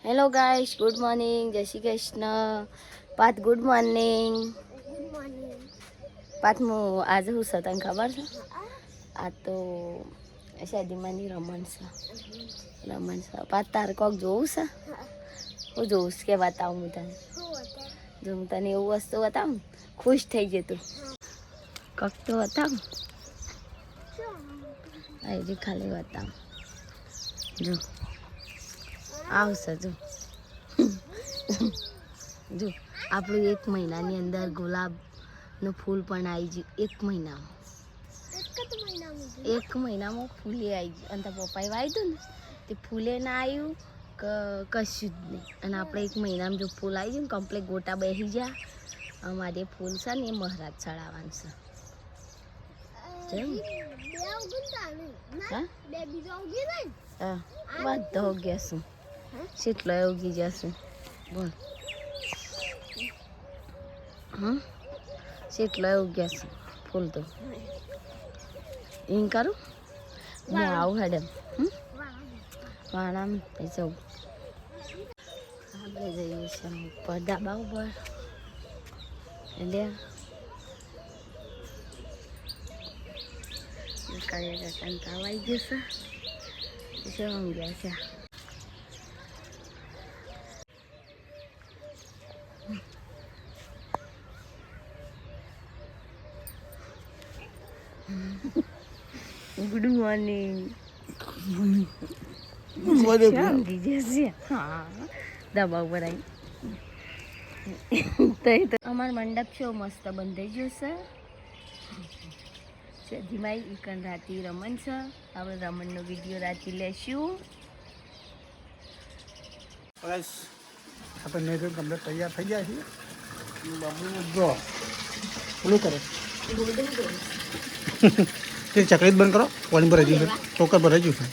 Hello guys, good morning. જય Shri Krishna. Parth good morning. Parth હું આજે હું છે તને ખબર છે? આ તો શાદીમાંની રમણ છે. પાથ તારે કોક જોવું છે? હું જોઉં કે બતાવું હું તને? જો હું તને એવું વસ્તુ બતાવું ખુશ થઈ જતું કોક તો બતાવું. આવી ખાલી બતાવું. જો આવશે જો જો આપણું 1 મહિનાની અંદર ગુલાબનું ફૂલ પણ આવી ગયું. 1 મહિનામાં 1 મહિનામાં ફૂલે આવી ગયું. અને પપ્પાએ વાવ્યું ને તે ફૂલે ના આવ્યું કશું જ નહીં. અને આપણે 1 મહિનામાં જો ફૂલ આવી ગયું ને કમ્પ્લીટ ગોટા બેસી ગયા. અમારે ફૂલ છે ને એ મહારાજ ચડાવવાનું છે. હા બધો ગયા શું કેટલો ઉગી જશે બોલ. કેટલો ઉગ્યા છે ફૂલ તો એમ કરું હું આવું હેડમ વાણામ જવું. આપણે જઈએ છીએ ઉપર ધાબા ઉપર એટલે કંટાળો આવી જશે. શું ઊંઘ્યા છે? Good morning. ઊંઘી જશે. હા ધાબા ઉપર આવી તો અમારો મંડપ છે મસ્ત બંધાઈ ગયો છે. ધીમાઈ ઈકન રાતી રમણ છે. આપણે રમણનો વિડીયો રાતી લેશું. બસ આપણે મેઘ કમ્પ્લીટ તૈયાર થઈ ગયા છીએ. બાબુ જો પેલું કરે તે ચકરી બંધ કરો. પાણી ભરાઈ ગયું છે. ટોકર ભરાઈ ગયું છે.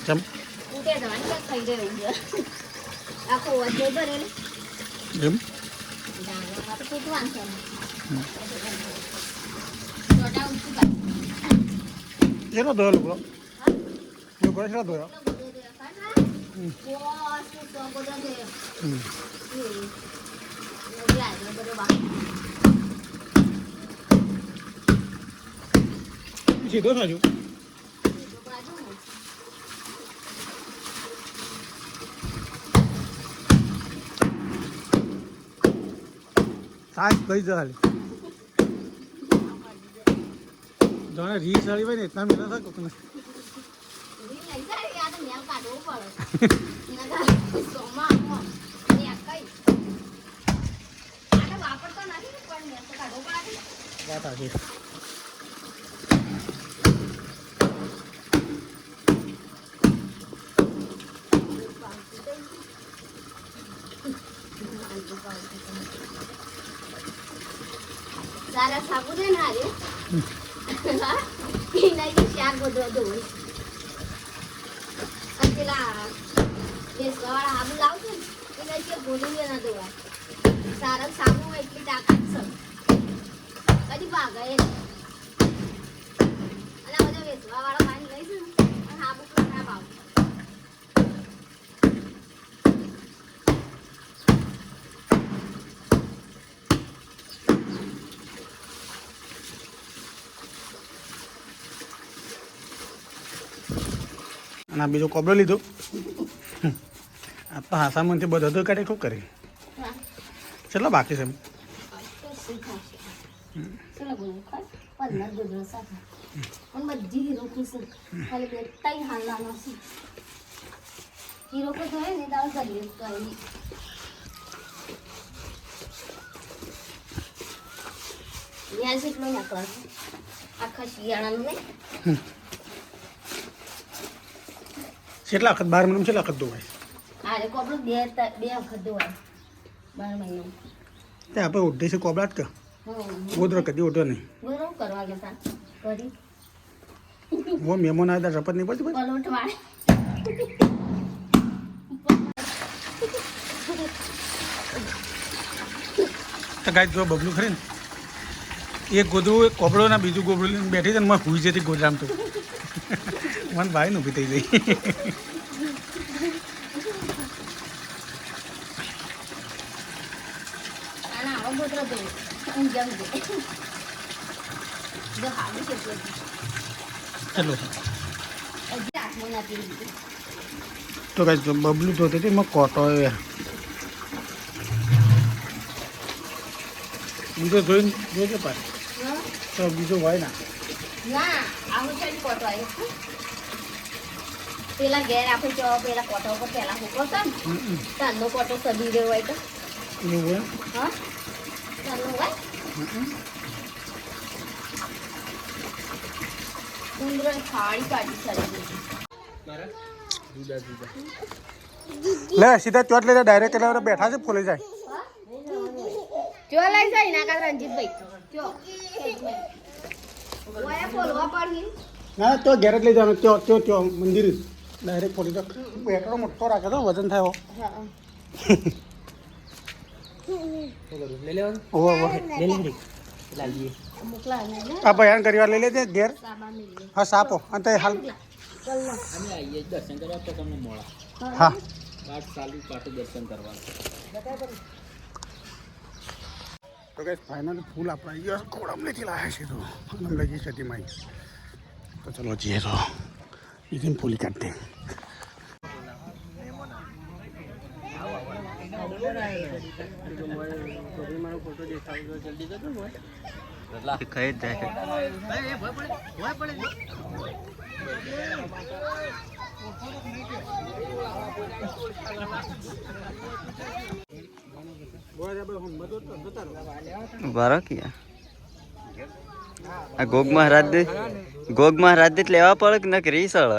કેમ એમ એનો ધોયો લોકો લોકો એટલા ધોયો. સીધો થાજો. સાસ કઈ જાય જાણે રી સાડી હોય ને એટલા મહિના થાય કોકને વાત આવી. સારા સાબુ દે ને આરે એના જે શાક બધું દોય પેલા દેશવાળા આબુ લાવશે ને એના જે બોલીને ના દોવાય. સારા સાબુ એટલી તાકાત છે કદી ભાગે અને આ બધા વેચવાવાળા પાણી લઈશું ને અને આબુ ખરાબ આવે. અને આ બીજો કોબરો લીધો. આ તો હાસામાંથી બધો તો કાઢે ખૂબ કરી. કેટલા બાકી છે એમ? આખા શિયાળાનું નહીં કેટલા વખત 12 મહિનામાં કેટલા વખત ધોવાય? અરે કોબળું બે વખત ધોવાય 12 મહિના. તે આપણે ઉઠી છે કોબળા જ કે ગોદરો કદી ઉઠ્યો નહીં. ગોદરો કરવા ગયા કરી વો મહેમાન આવ્યા હતા રપત નહીં પડતી પલોટ વાળે તો ગાય જો બબલું ખરી ને એક ગોદરું એક કોબળો ના બીજું ગોબડું લઈને બેઠી છે ને મને હુઈ જતી ગોદરામ તો મને ભાઈ ઊભી થઈ ગઈ. કંબોતરા તો ઊંઘ્યા ઊંઘે જો હાલી કેટલો ચલો હજી હાથમાં નાખી દીધું તો કઈ બબલું ધોતી હતી એમાં કોટો બીજો જોઈને જોજે પાછું હા તો બીજો હોય ના ના આવું છે કોટો આવ્યો પેલા ઘેર આપણે જો પેલા કોટો ઉપર પેલા હુકો છે ને તારનો કોટો સડી રહ્યો હોય તો એવું હોય હા તારનો હોય ઉંદરો ખાડી કાઢી સડી લે સીધા ચોટ લઈ જાય ડાયરેક્ટ એટલે બેઠા છે ફોલી જાય જો લઈ જાય ના કા રંજીતભાઈ જો ઓયા બોલવા પડની ના તો ઘેર જ લઈ જવાનું ત્યો મંદિર ડાયરેક્ટ ફોલી જાય બેટરો મોટો રાખે તો વજન થાય હા મોકલા ને આ બયાન કરી વાર લઈ લેજે ઘેર સાબા મિલી હા સાપો અને તે હાલ કલ્લો અમે આવીએ દર્શન કરવા તો તમને મોડા હા પાઠ ચાલુ પાઠ દર્શન કરવા તો કઈ ફાઇનલ ફૂલ આપણા અહીંયા ખોડામલેથી લાવ્યા છે તો લગી છે તેમાં તો ચલો જઈએ તો બીજી ફૂલી કાઢते ખાઈ જ જાય બારો ક્યાં આ ગોગ મહારાજ દે લેવા પડે કે ન કરી સળ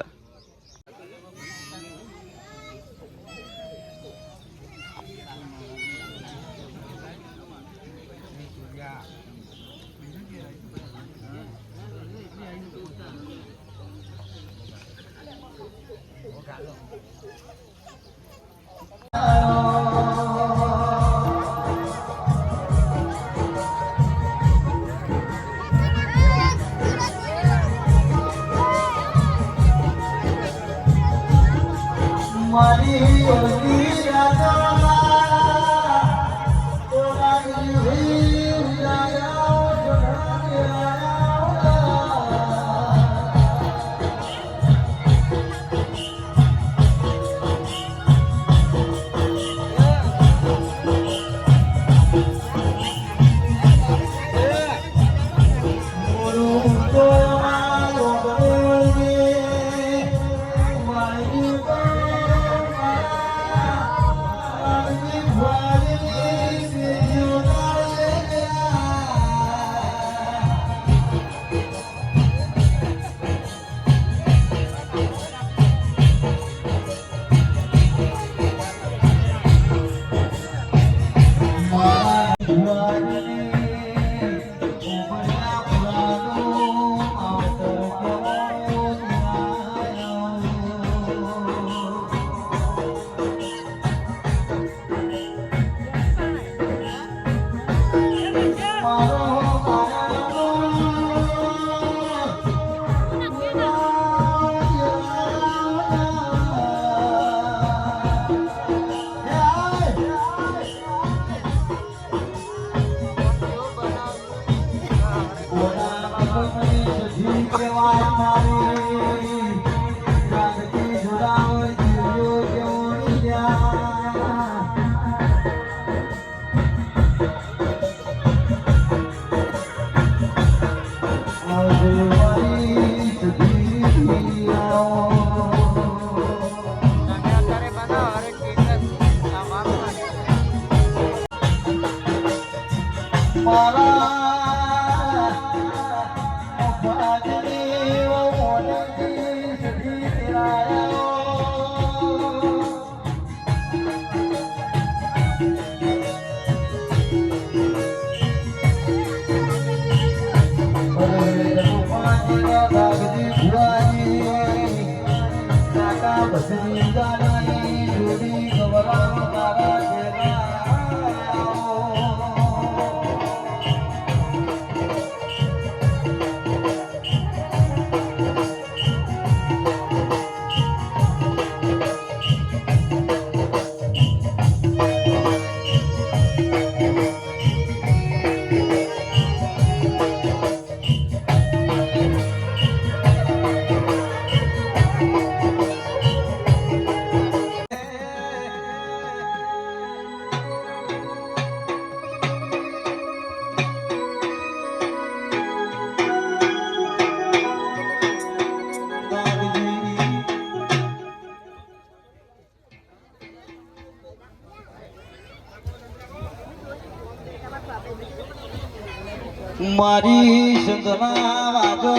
મારી સંતના વાજો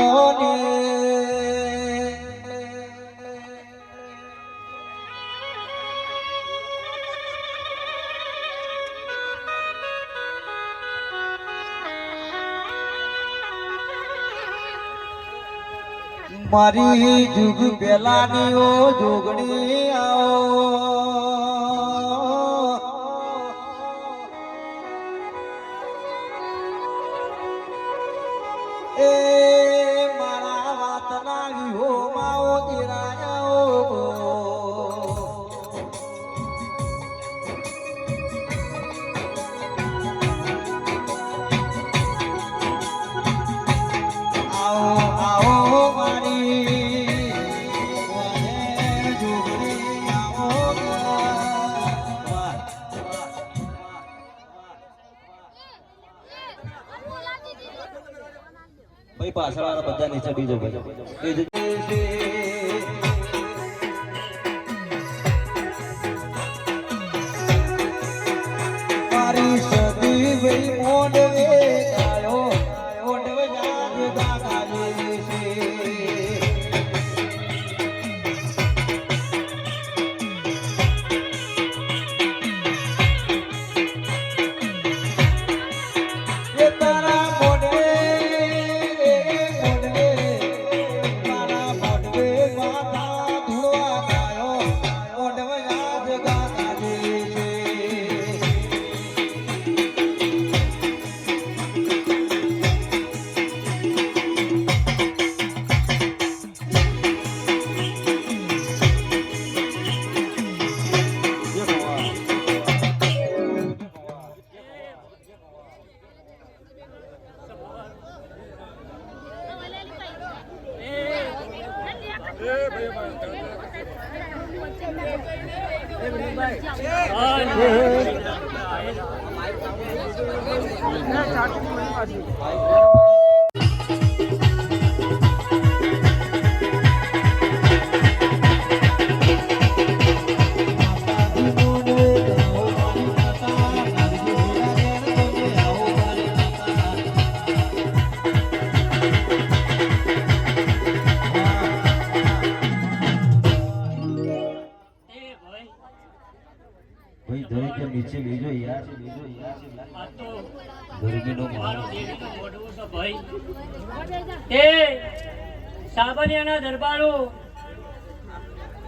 મારી જુગ પેલાની ઓ જોગણી આવો એ મારા વાતના વિહો માઓ દિરાયો આવો આવો મારી જોગણી આવો ભાઈ પાછળ વાળા બધા નીચે બીજો મારી સદી ભાઈ મોડવે ગાયો મોડવે જાગ ગાગાલી છે એ તારા મોડવે ભાઈ ધરી કે નીચે બીજો યાર ગરમીનો મારો મોઢું છે ભાઈ એ સાબરિયાના દરબારો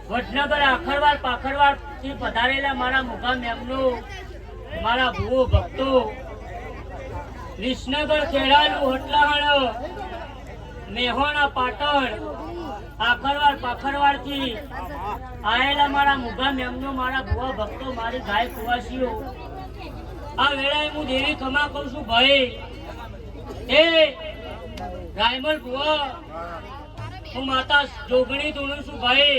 વડનગર આખરવાર પાખરવાર થી પધારેલા મારા મુગા મેમનો મારા ભૂવો ભક્તો વિસનગર ખેડાનું હટલાહણ મેહોણા પાટણ આખરવાર પાખરવાર થી આયેલા મારા મુગા મેમનો મારા ભૂવા ભક્તો મારી ગાય કુવાસીઓ આ વેળાએ હું દેવી ખમા કહું છું ભાઈ એ રાયમલ ભૂવા હું માતા જોગણી ધૂણું છું ભાઈ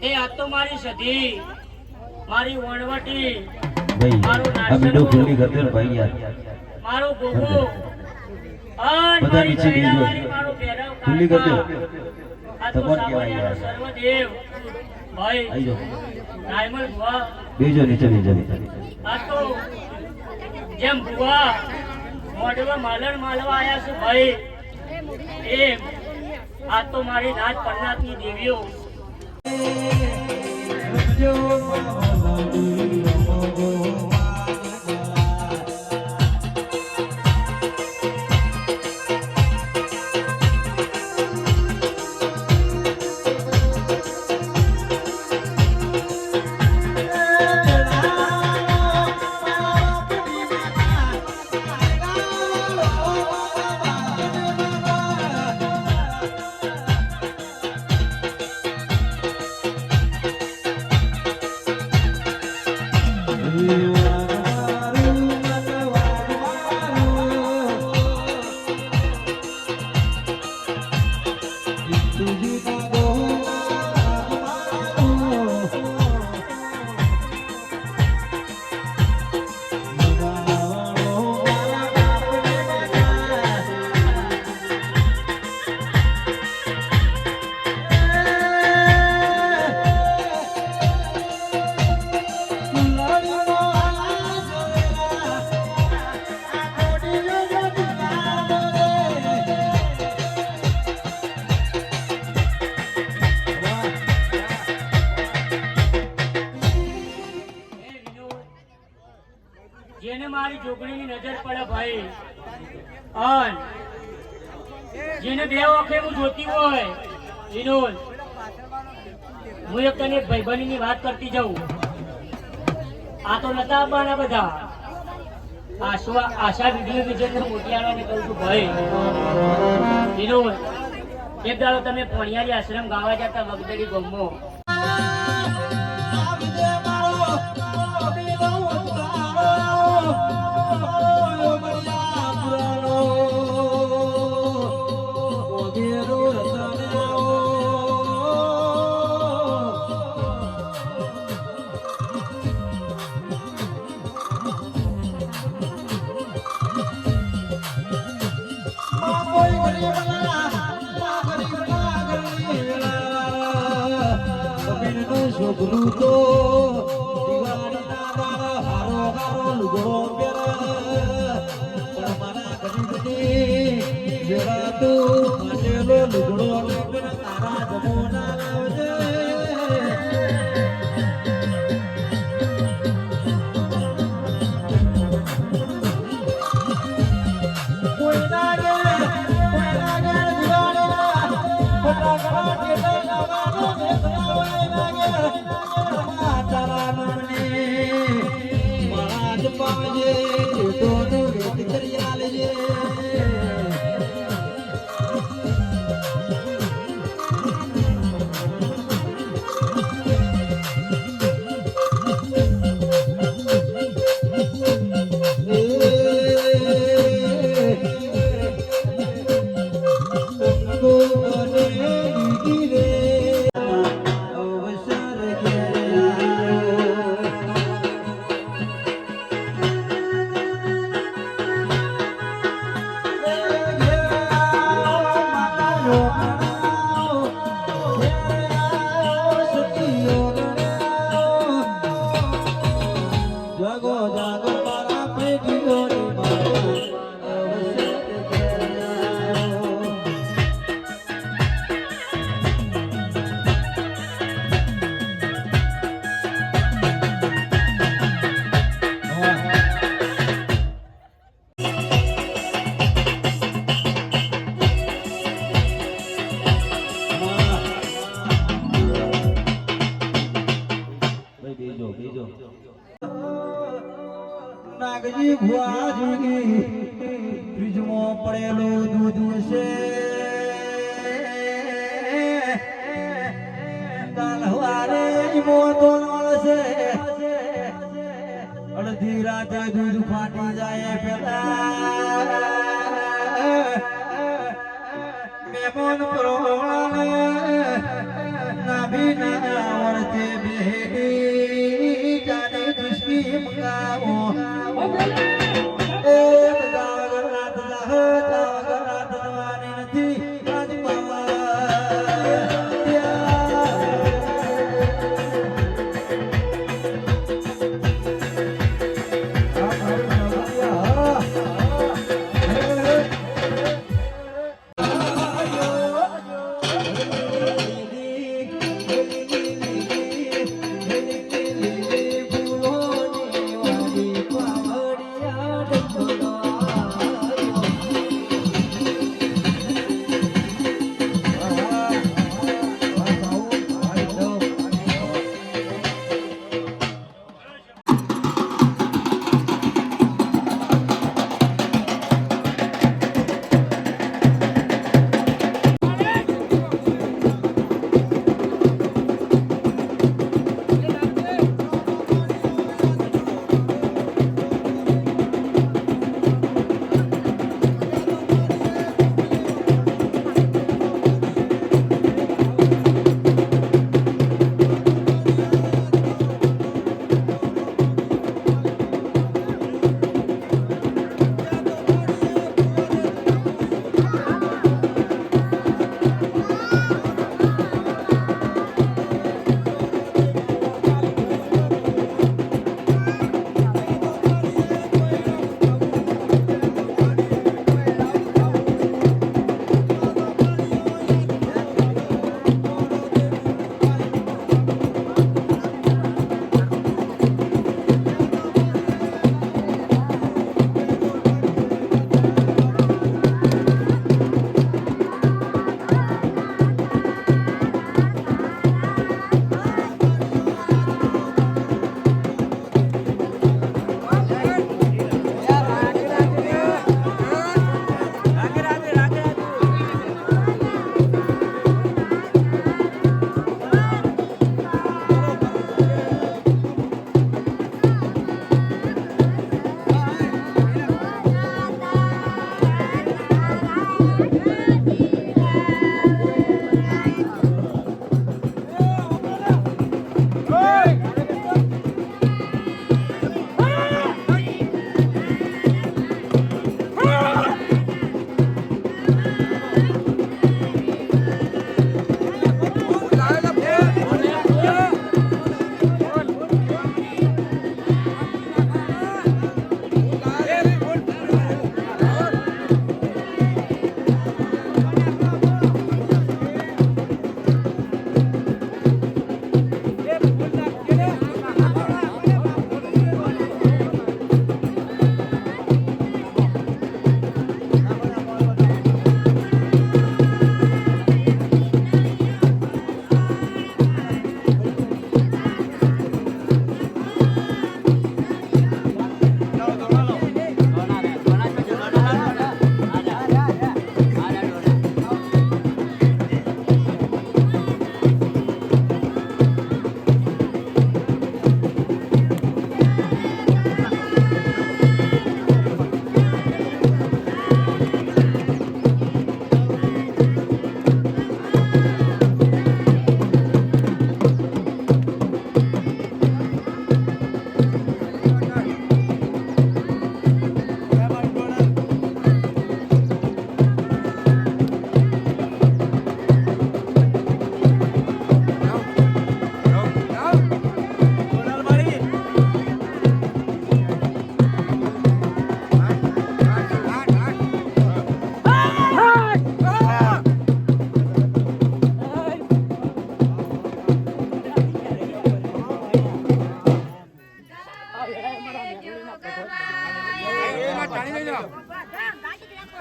એ આ તો મારી સધી મારી વણવટી મારો નાશનો મારો ગોગો અને મારી કૈલાવાળી મારો ભેરવ કાળકા આ તો સાબરિયાનો સર્વદેવ ભાઈ રાયમલ ભૂવા બીજો નીચે આ તો જેમ ભૂવા મોઢવા માલણ માલવા આયા છે ભાઈ એમ આ તો મારી રાજ પરનાથની દેવીઓ જેને મારી જોગણીની નજર પડે ભાઈ, અન જેને બે વખતે હું જોતી હોય વિનોદ, હું એક તને ભાઈબંધની વાત કરતી જાઉં. આ તો નતા આવવાના બધા, આશા વિડીયો વિજયને મોતિયાળાને કહું છું ભાઈ વિનોદ, એક દાડો તમે પોણિયારી આશ્રમ ગાવા જતા વગદડી ગમો. છોકરું તો દિવાળીના દાડા હારો હારો લુગડો પહેરે, પણ મારા ગરીબની વેળા તો માટેલો લુગડો લઈને તારા જમોના લાવજે. કોઈ લાગે દિવાળીના ફટાકડા કેટલા લાવવાનો પાવજે ટોનું વેત કરી આલજે. નાગજી ભુવાજી ફ્રીજમાં પડેલું દૂધ છે, કાલ હવારે મોતો મળશે, અડધી રાતે દૂધ ફાટી જાય પેલા મેમોન પ્રોણાને નાભી ના વળતે બેહી જાને દુષ્કી મંગાવો.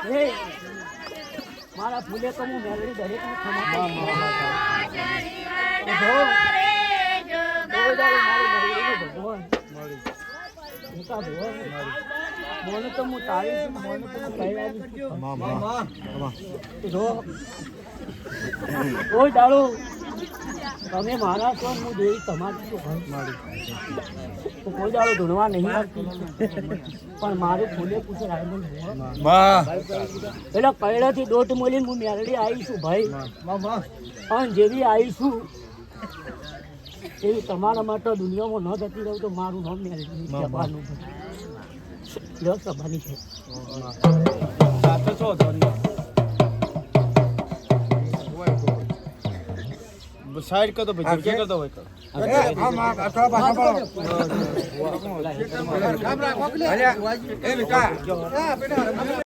હે મારા ફૂલે તો હું મેલડી દરેક મોને તો હું તારી મોને તો કોઈ દાડો તમે મારા છો હું દેવી તમારી છો કોઈ દાડો ધૂણવા નહીં આવતી પણ મારું ફૂલે પૂછે એટલે પહેલાથી દોટ મોલીને હું મેલડી આવીશું ભાઈ પણ જેવી આવીશું એવી તમારા માટે દુનિયામાં ન જતી રહું તો મારું નામ મેલડી જવાનું લોકસભાની છે સાઈડ કર દો ભાઈ જગ્યા કર દો ભાઈ